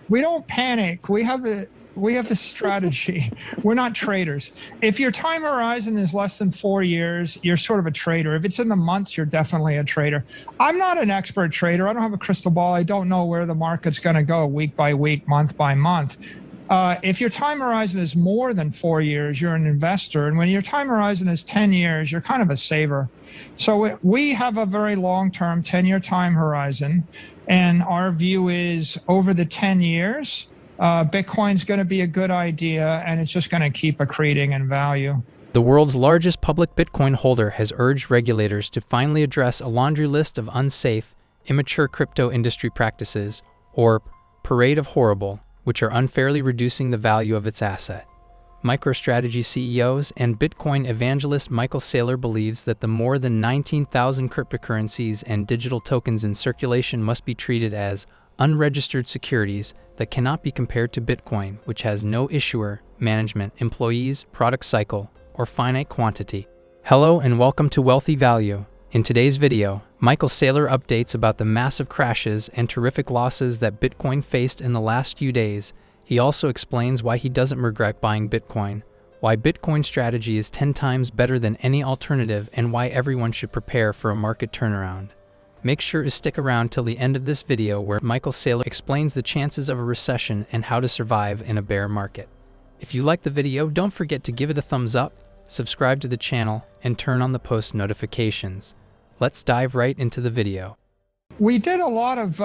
We don't panic. We have a strategy. We're not traders. If your time horizon is less than 4 years, you're sort of a trader. If it's in the months, you're definitely a trader. I'm not an expert trader. I don't have a crystal ball. I don't know where the market's going to go week by week, month by month. If your time horizon is more than 4 years, you're an investor. And when your time horizon is 10 years, you're kind of a saver. So we have a very long-term 10-year time horizon. And our view is over the 10 years, Bitcoin's going to be a good idea, and it's just going to keep accreting in value. The world's largest public Bitcoin holder has urged regulators to finally address a laundry list of unsafe, immature crypto industry practices, or parade of horrible, which are unfairly reducing the value of its asset. Microstrategy CEOs and Bitcoin evangelist Michael Saylor believes that the more than 19,000 cryptocurrencies and digital tokens in circulation must be treated as unregistered securities that cannot be compared to Bitcoin, which has no issuer, management, employees, product cycle, or finite quantity. Hello and welcome to Wealthy Value. In today's video, Michael Saylor updates about the massive crashes and terrific losses that Bitcoin faced in the last few days. He also explains why he doesn't regret buying Bitcoin, why Bitcoin strategy is 10 times better than any alternative, and why everyone should prepare for a market turnaround. Make sure to stick around till the end of this video where Michael Saylor explains the chances of a recession and how to survive in a bear market. If you like the video, don't forget to give it a thumbs up, subscribe to the channel, and turn on the post notifications. Let's dive right into the video. We did a lot of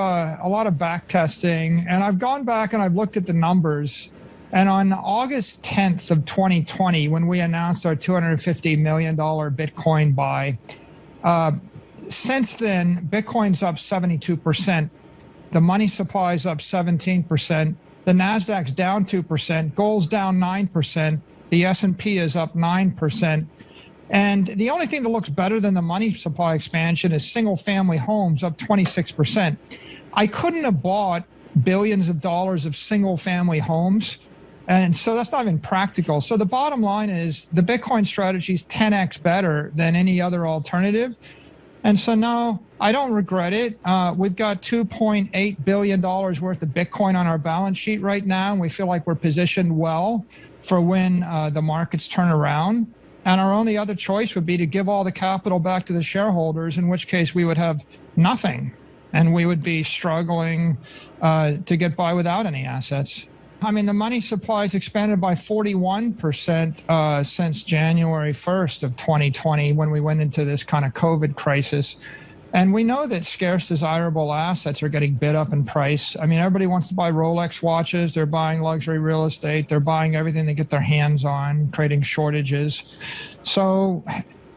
back testing, and I've gone back and I've looked at the numbers. And on August 10th of 2020, when we announced our $250 million Bitcoin buy, since then, Bitcoin's up 72%. The money supply is up 17%. The Nasdaq's down 2%. Gold's down 9%. The S&P is up 9%. And the only thing that looks better than the money supply expansion is single-family homes up 26%. I couldn't have bought billions of dollars of single-family homes. And so that's not even practical. So the bottom line is the Bitcoin strategy is 10x better than any other alternative. And so no, I don't regret it. We've got $2.8 billion worth of Bitcoin on our balance sheet right now, and we feel like we're positioned well for when the markets turn around. And our only other choice would be to give all the capital back to the shareholders, in which case we would have nothing, and we would be struggling to get by without any assets. I mean, the money supply has expanded by 41% since January 1st of 2020, when we went into this kind of COVID crisis. And we know that scarce, desirable assets are getting bid up in price. I mean, everybody wants to buy Rolex watches. They're buying luxury real estate. They're buying everything they get their hands on, creating shortages. So,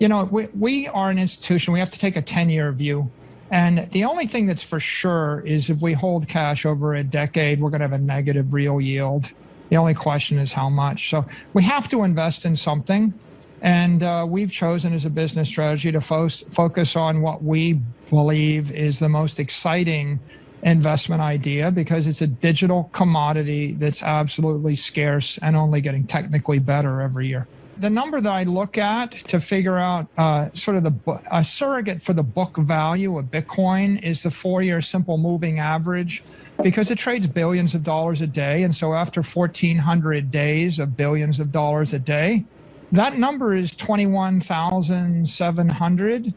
you know, we are an institution. We have to take a 10-year view. And the only thing that's for sure is if we hold cash over a decade, we're going to have a negative real yield. The only question is how much. So we have to invest in something. And we've chosen as a business strategy to focus on what we believe is the most exciting investment idea, because it's a digital commodity that's absolutely scarce and only getting technically better every year. The number that I look at to figure out sort of a surrogate for the book value of Bitcoin is the 4-year simple moving average, because it trades billions of dollars a day. And so after 1,400 days of billions of dollars a day, that number is 21,700.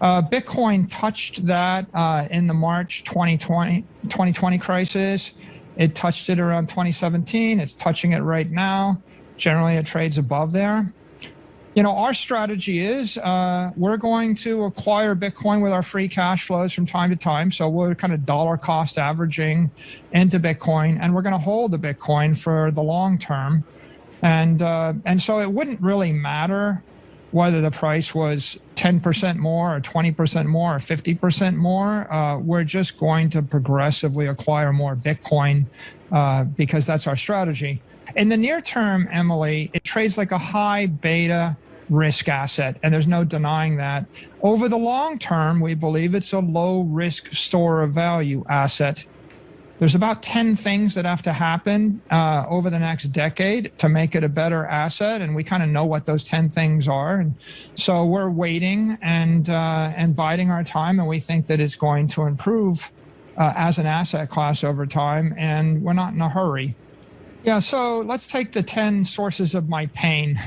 Bitcoin touched that in the March 2020 crisis. It touched it around 2017. It's touching it right now. Generally, it trades above there. You know, our strategy is we're going to acquire Bitcoin with our free cash flows from time to time. So we're kind of dollar cost averaging into Bitcoin, and we're going to hold the Bitcoin for the long term. And so it wouldn't really matter whether the price was 10% more or 20% more or 50% more. We're just going to progressively acquire more Bitcoin because that's our strategy. In the near term, Emily, it trades like a high beta risk asset, and there's no denying that. Over the long term, we believe it's a low risk store of value asset. There's about 10 things that have to happen over the next decade to make it a better asset, and we kind of know what those 10 things are. And so we're waiting and biding our time, and we think that it's going to improve as an asset class over time, and we're not in a hurry. Yeah, so let's take the 10 sources of my pain.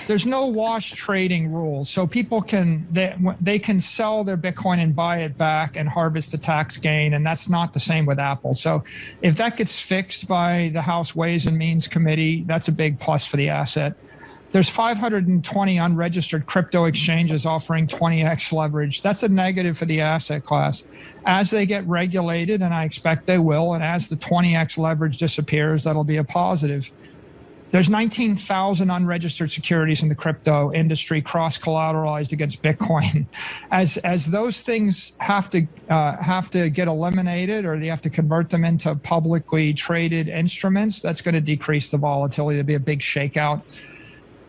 There's no wash trading rules, so people they can sell their Bitcoin and buy it back and harvest the tax gain, and that's not the same with Apple. So if that gets fixed by the House Ways and Means Committee, that's a big plus for the asset. There's 520 unregistered crypto exchanges offering 20x leverage. That's a negative for the asset class. As they get regulated, and I expect they will, and as the 20x leverage disappears, that'll be a positive. There's 19,000 unregistered securities in the crypto industry, cross-collateralized against Bitcoin. As those things have to get eliminated, or they have to convert them into publicly traded instruments, that's going to decrease the volatility. There'll be a big shakeout.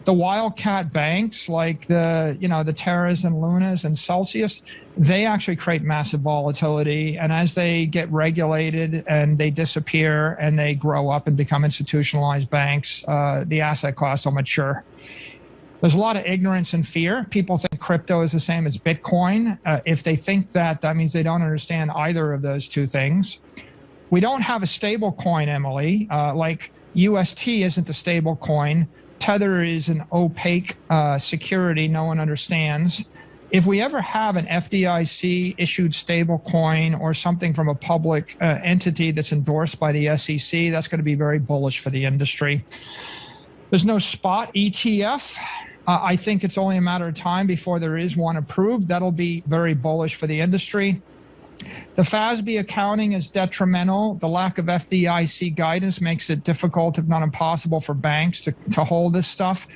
The wildcat banks like the Terras and Lunas and Celsius, they actually create massive volatility. And as they get regulated and they disappear and they grow up and become institutionalized banks, the asset class will mature. There's a lot of ignorance and fear. People think crypto is the same as Bitcoin. If they think that, that means they don't understand either of those two things. We don't have a stable coin, Emily. Like UST isn't a stable coin. Tether is an opaque security no one understands. If we ever have an FDIC issued stable coin or something from a public entity that's endorsed by the SEC, that's going to be very bullish for the industry. There's no spot ETF. I think it's only a matter of time before there is one approved. That'll be very bullish for the industry. The FASB accounting is detrimental. The lack of FDIC guidance makes it difficult, if not impossible, for banks to hold this stuff.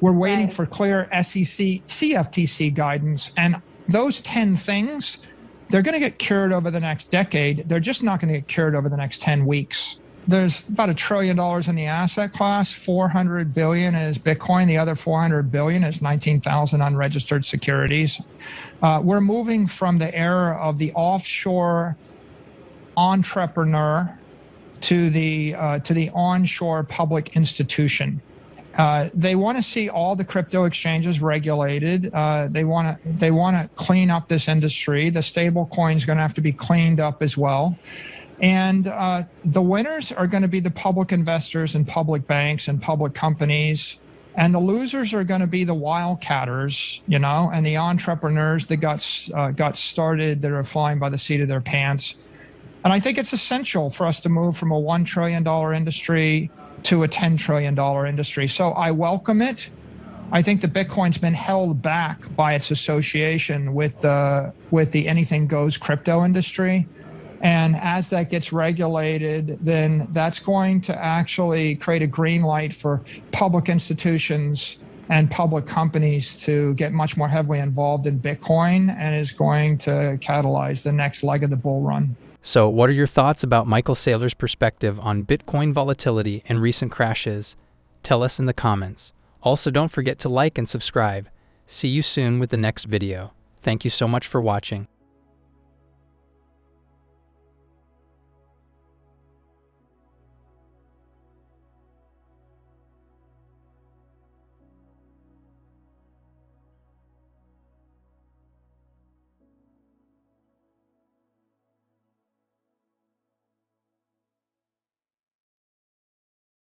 We're waiting for clear SEC, CFTC guidance. And those 10 things, they're going to get cured over the next decade. They're just not going to get cured over the next 10 weeks. There's about $1 trillion in the asset class. 400 billion is Bitcoin. The other 400 billion is 19,000 unregistered securities. We're moving from the era of the offshore entrepreneur to the onshore public institution. They want to see all the crypto exchanges regulated. They want to clean up this industry. The stable coin is going to have to be cleaned up as well. And the winners are going to be the public investors and public banks and public companies. And the losers are going to be the wildcatters, and the entrepreneurs that got started, that are flying by the seat of their pants. And I think it's essential for us to move from a $1 trillion industry to a $10 trillion industry. So I welcome it. I think that Bitcoin's been held back by its association with the anything goes crypto industry. And as that gets regulated, then that's going to actually create a green light for public institutions and public companies to get much more heavily involved in Bitcoin, and is going to catalyze the next leg of the bull run. So what are your thoughts about Michael Saylor's perspective on Bitcoin volatility and recent crashes? Tell us in the comments. Also, don't forget to like and subscribe. See you soon with the next video. Thank you so much for watching.